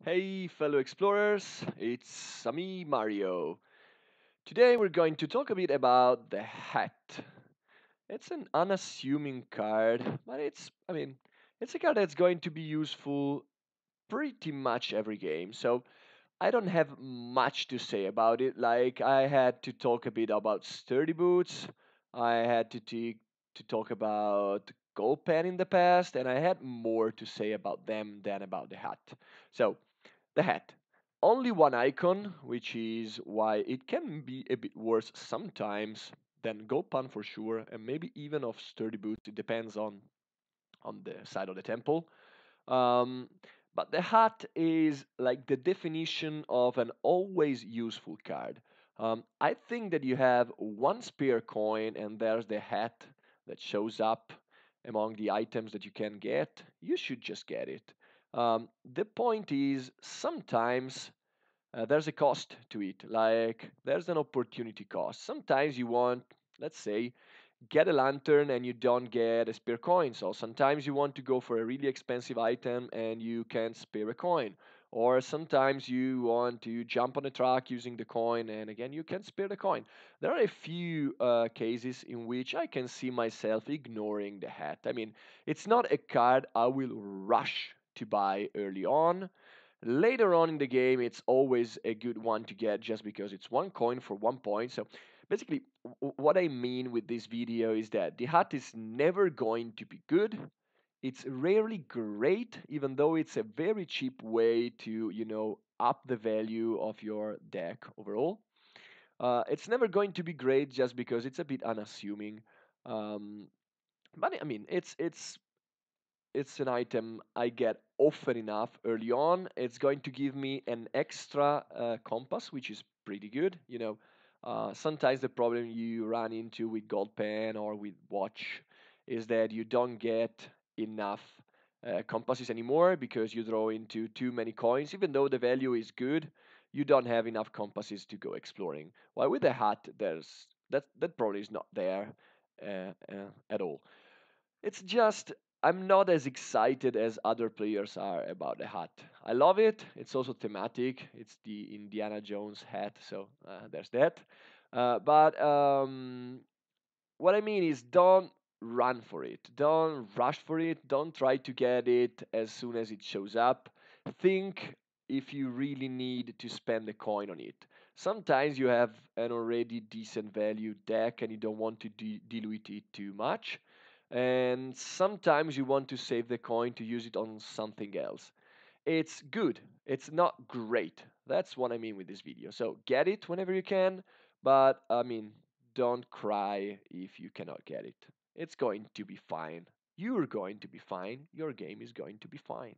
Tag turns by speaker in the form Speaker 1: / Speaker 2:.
Speaker 1: Hey, fellow explorers, it's me, Mario. Today we're going to talk a bit about the hat. It's an unassuming card, but it's a card that's going to be useful pretty much every game. So I don't have much to say about it. Like, I had to talk a bit about sturdy boots, I had to talk about gold pen in the past, and I had more to say about them than about the hat. So, the hat. Only one icon, which is why it can be a bit worse sometimes than Gopan for sure, and maybe even of sturdy boots. It depends on the side of the temple. Um, but the hat is like the definition of an always useful card. I think that you have one spare coin, and there's the hat that shows up among the items that you can get. You should just get it. The point is, sometimes there's a cost to it, like there's an opportunity cost. Sometimes you want, let's say, get a lantern and you don't get a spare coin. So sometimes you want to go for a really expensive item and you can't spare a coin. Or sometimes you want to jump on a truck using the coin and again you can spare the coin. There are a few cases in which I can see myself ignoring the hat. I mean, it's not a card I will rush to buy early on. Later on in the game, it's always a good one to get just because it's one coin for 1 point. So basically, what I mean with this video is that the hat is never going to be good. It's rarely great, even though it's a very cheap way to, up the value of your deck overall. It's never going to be great just because it's a bit unassuming. Um, but I mean, it's an item I get often enough early on. It's going to give me an extra compass, which is pretty good. Sometimes the problem you run into with gold pen or with watch is that you don't get enough compasses anymore because you throw into too many coins. Even though the value is good, you don't have enough compasses to go exploring. While with the hat, that probably is not there at all. It's just I'm not as excited as other players are about the hat. I love it. It's also thematic. It's the Indiana Jones hat, so there's that. But what I mean is, don't run for it. Don't rush for it. Don't try to get it as soon as it shows up. Think if you really need to spend a coin on it. Sometimes you have an already decent value deck and you don't want to dilute it too much. And sometimes you want to save the coin to use it on something else. It's good. It's not great. That's what I mean with this video. So get it whenever you can, but I mean, don't cry if you cannot get it. It's going to be fine. You're going to be fine. Your game is going to be fine.